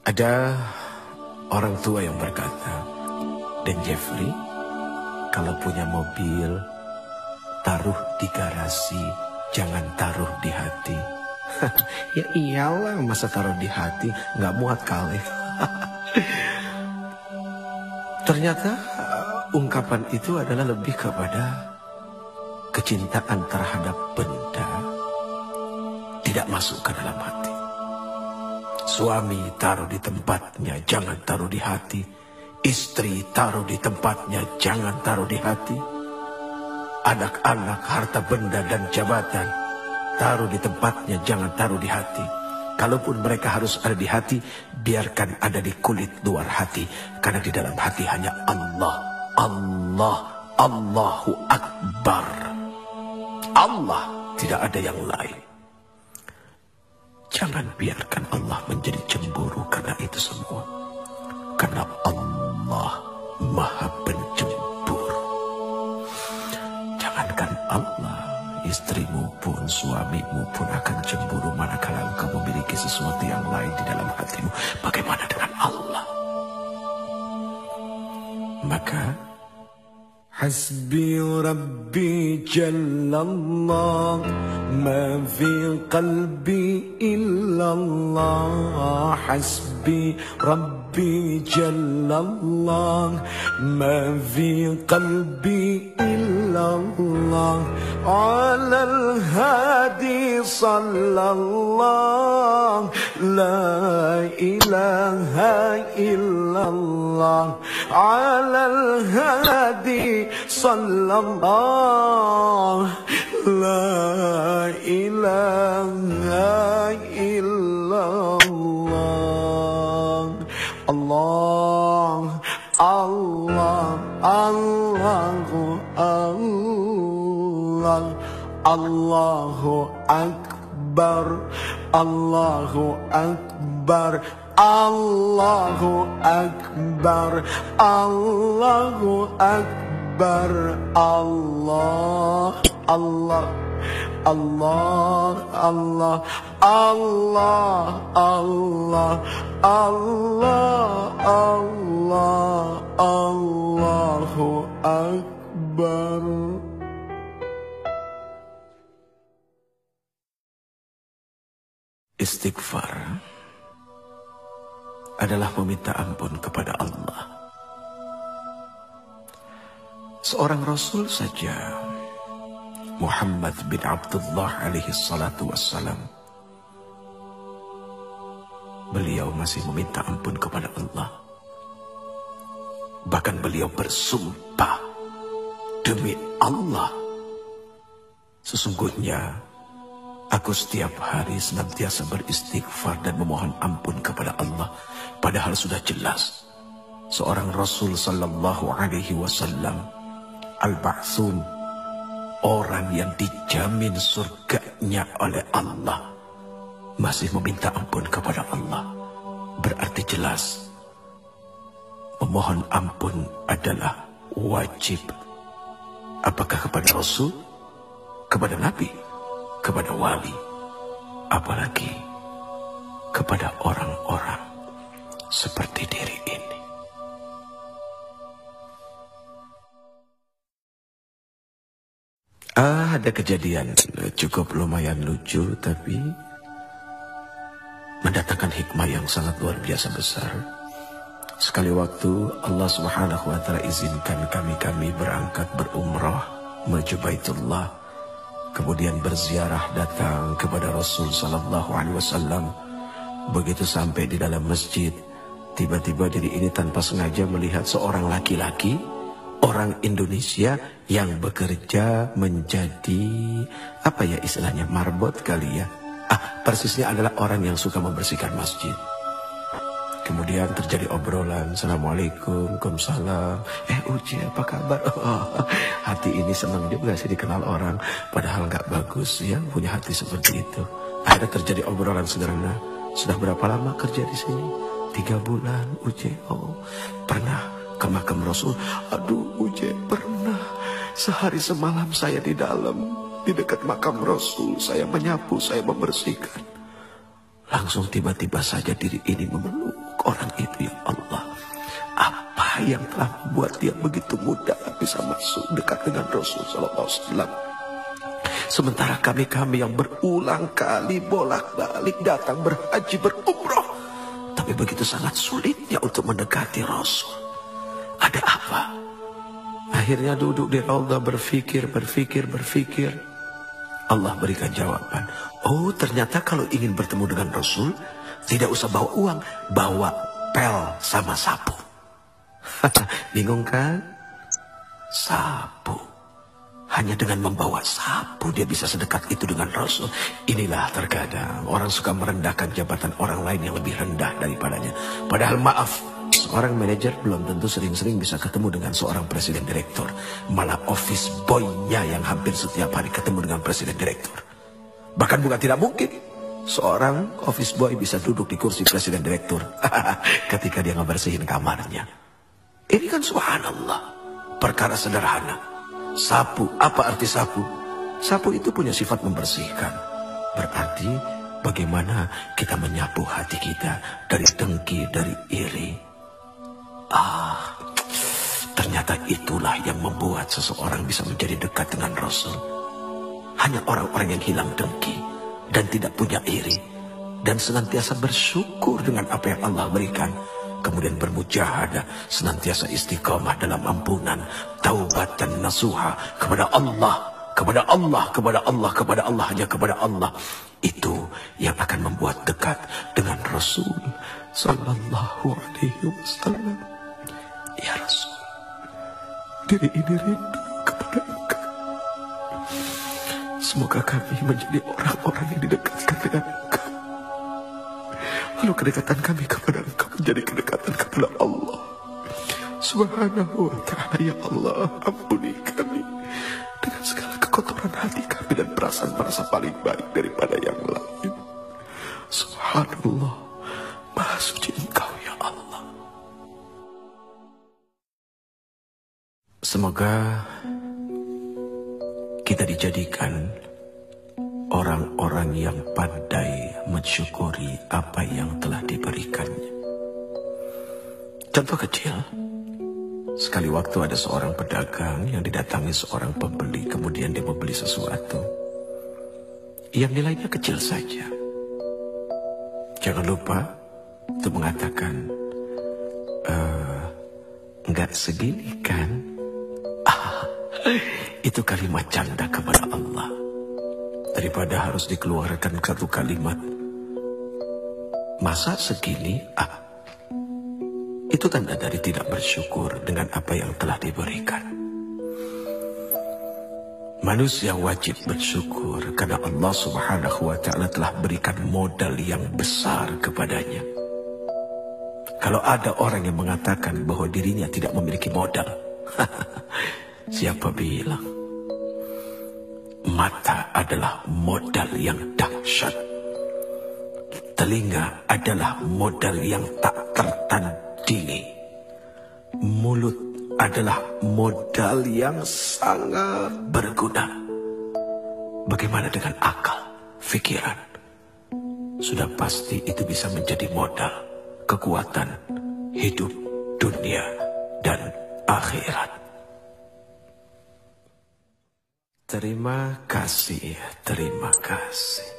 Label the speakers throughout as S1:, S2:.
S1: Ada orang tua yang berkata, "Dan Jeffrey, kalau punya mobil, taruh di garasi, jangan taruh di hati." Ya iyalah, masa taruh di hati, nggak muat kali. Ternyata ungkapan itu adalah lebih kepada kecintaan terhadap benda tidak masuk ke dalam hati. Suami taruh di tempatnya, jangan taruh di hati. Istri taruh di tempatnya, jangan taruh di hati. Anak-anak, harta benda dan jabatan taruh di tempatnya, jangan taruh di hati. Kalaupun mereka harus ada di hati, biarkan ada di kulit luar hati. Karena di dalam hati hanya Allah, Allah, Allahu Akbar. Allah, tidak ada yang lain. Jangan biarkan Allah menjadi cemburu karena itu semua. Karena Allah Maha Pencemburu. Jangankan Allah, istrimu pun, suamimu pun akan cemburu manakala engkau memiliki sesuatu yang lain di dalam hatimu. Bagaimana dengan Allah? Maka حسبي ربي جل الله ما في قلبي إلا الله حسبي ربي جل الله ما في قلبي إلا الله على الهادي صلى الله لا إله إلا الله على الهادي صلى الله لا إله إلا الله الله الله الله الله الله أكبر الله أكبر الله أكبر الله أكبر الله الله الله الله الله الله الله الله الله أكبر. Istighfar adalah meminta ampun kepada Allah. Seorang Rasul saja, Muhammad bin Abdullah alaihi salatu wassalam, beliau masih meminta ampun kepada Allah. Bahkan beliau bersumpah, demi Allah, sesungguhnya aku setiap hari senantiasa beristighfar dan memohon ampun kepada Allah. Padahal sudah jelas seorang Rasul sallallahu alaihi wasallam, al-ba'thum, orang yang dijamin surganya oleh Allah, masih meminta ampun kepada Allah. Berarti jelas memohon ampun adalah wajib. Apakah kepada Rasul, kepada Nabi, kepada wali, apalagi kepada orang-orang seperti diri ini. Ada kejadian cukup lumayan lucu, tapi mendatangkan hikmah yang sangat luar biasa besar. Sekali waktu Allah Subhanahu wa Ta'ala izinkan kami berangkat berumrah menuju Baitullah, kemudian berziarah datang kepada Rasul sallallahu alaihi wasallam. Begitu sampai di dalam masjid, tiba-tiba diri ini tanpa sengaja melihat seorang laki-laki, orang Indonesia yang bekerja menjadi, apa ya istilahnya, marbot kali ya. Persisnya adalah orang yang suka membersihkan masjid. Kemudian terjadi obrolan, Assalamualaikum, Waalaikumsalam. Uci, apa kabar? Hati ini senang juga sih dikenal orang, padahal nggak bagus ya punya hati seperti itu. Akhirnya terjadi obrolan sederhana. Sudah berapa lama kerja di sini? 3 bulan, Uci. Oh, pernah ke makam Rasul? Aduh, Uci, pernah. Sehari semalam saya di dalam, di dekat makam Rasul. Saya menyapu, saya membersihkan. Langsung tiba-tiba saja diri ini memeluk orang itu ya Allah? Apa yang telah membuat dia begitu mudah bisa masuk dekat dengan Rasul sallallahu alaihi wasallam? Sementara kami yang berulang kali bolak-balik datang berhaji berumrah, tapi begitu sangat sulitnya untuk mendekati Rasul. Ada apa? Akhirnya duduk di Raudhah berpikir. Allah berikan jawaban. Oh, ternyata kalau ingin bertemu dengan Rasul, tidak usah bawa uang, bawa pel sama sapu. Bingung kan? Sapu. Hanya dengan membawa sapu dia bisa sedekat itu dengan Rasul. Inilah terkadang orang suka merendahkan jabatan orang lain yang lebih rendah daripadanya. Padahal maaf, seorang manajer belum tentu sering-sering bisa ketemu dengan seorang presiden direktur. Malah office boy-nya yang hampir setiap hari ketemu dengan presiden direktur. Bahkan bukan tidak mungkin seorang office boy bisa duduk di kursi presiden direktur ketika dia ngebersihin kamarnya. Ini kan subhanallah, perkara sederhana. Sapu, apa arti sapu? Sapu itu punya sifat membersihkan. Berarti bagaimana kita menyapu hati kita dari dengki, dari iri. Ternyata itulah yang membuat seseorang bisa menjadi dekat dengan Rasul. Hanya orang-orang yang hilang dengki dan tidak punya iri, dan senantiasa bersyukur dengan apa yang Allah berikan. Kemudian bermujahadah, senantiasa istiqamah dalam ampunan, taubat dan nasuha kepada Allah, hanya kepada Allah. Itu yang akan membuat dekat dengan Rasul sallallahu alaihi wasallam. Ya Rasul, diri ini rindu kepada Engkau. Semoga kami menjadi orang-orang yang didekatkan dengan Engkau. Lalu kedekatan kami kepada Engkau menjadi kedekatan kepada Allah Subhanahu wa ta'ala. Ya Allah, ampuni kami dengan segala kekotoran hati kami dan perasaan-perasaan paling baik daripada yang lain. Subhanallah, Maha Suci Engkau ya Allah. Semoga kita dijadikan orang-orang yang pandai mensyukuri apa yang telah diberikannya. Contoh kecil, sekali waktu ada seorang pedagang yang didatangi seorang pembeli, kemudian dia membeli sesuatu yang nilainya kecil saja. Jangan lupa untuk mengatakan, enggak segini kan? Itu kalimat canda kepada Allah. Daripada harus dikeluarkan satu kalimat, masa segini? Itu tanda dari tidak bersyukur dengan apa yang telah diberikan. Manusia wajib bersyukur karena Allah Subhanahu wa ta'ala telah berikan modal yang besar kepadanya. Kalau ada orang yang mengatakan bahwa dirinya tidak memiliki modal, siapa bilang? Mata adalah modal yang dahsyat. Telinga adalah modal yang tak tertandingi. Mulut adalah modal yang sangat berguna. Bagaimana dengan akal, pikiran? Sudah pasti itu bisa menjadi modal kekuatan hidup dunia dan akhirat. Terima kasih, terima kasih.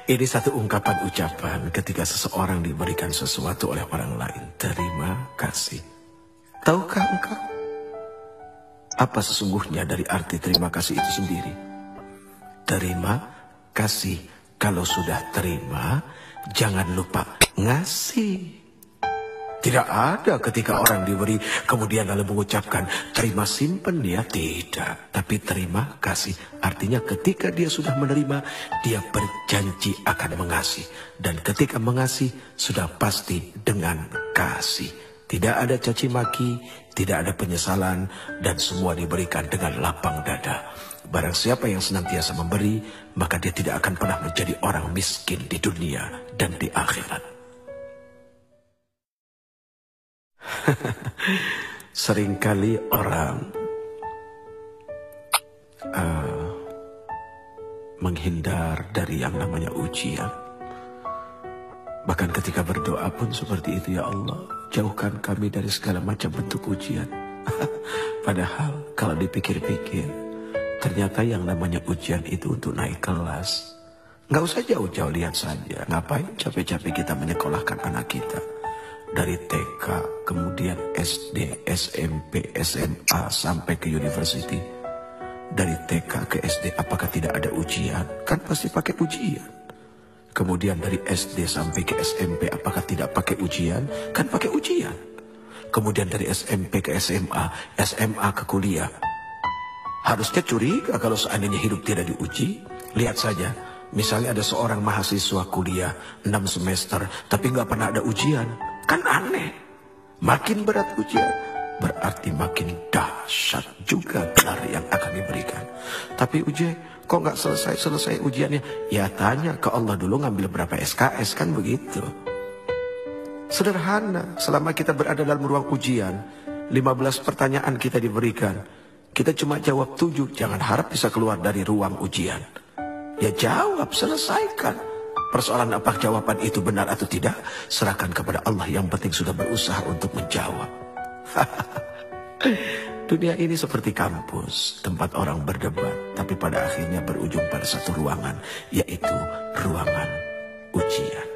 S1: Ini satu ungkapan ucapan ketika seseorang diberikan sesuatu oleh orang lain. Terima kasih. Tahukah engkau apa sesungguhnya dari arti terima kasih itu sendiri? Terima kasih. Kalau sudah terima, jangan lupa ngasih. Tidak ada ketika orang diberi kemudian lalu mengucapkan terima simpen dia, tidak. Tapi terima kasih artinya ketika dia sudah menerima, dia berjanji akan mengasihi. Dan ketika mengasihi sudah pasti dengan kasih. Tidak ada caci maki, tidak ada penyesalan, dan semua diberikan dengan lapang dada. Barang siapa yang senantiasa memberi, maka dia tidak akan pernah menjadi orang miskin di dunia dan di akhirat. Seringkali orang menghindar dari yang namanya ujian. Bahkan ketika berdoa pun seperti itu, ya Allah, jauhkan kami dari segala macam bentuk ujian. Padahal kalau dipikir-pikir, ternyata yang namanya ujian itu untuk naik kelas. Nggak usah jauh-jauh, lihat saja. Ngapain capek-capek kita menyekolahkan anak kita. Dari TK, kemudian SD, SMP, SMA, sampai ke university. Dari TK ke SD, apakah tidak ada ujian? Kan pasti pakai ujian. Kemudian dari SD sampai ke SMP, apakah tidak pakai ujian? Kan pakai ujian. Kemudian dari SMP ke SMA, SMA ke kuliah. Harusnya curiga kalau seandainya hidup tidak diuji. Lihat saja, misalnya ada seorang mahasiswa kuliah 6 semester, tapi nggak pernah ada ujian. Kan aneh. Makin berat ujian, berarti makin dahsyat juga gelar yang akan diberikan. Tapi ujian, kok nggak selesai ujiannya? Ya tanya ke Allah dulu, ngambil berapa SKS, kan begitu. Sederhana, selama kita berada dalam ruang ujian, 15 pertanyaan kita diberikan. Kita cuma jawab 7, jangan harap bisa keluar dari ruang ujian. Ya jawab, selesaikan. Persoalan apa jawaban itu benar atau tidak, serahkan kepada Allah, yang penting sudah berusaha untuk menjawab. Dunia ini seperti kampus, tempat orang berdebat, tapi pada akhirnya berujung pada satu ruangan, yaitu ruangan ujian.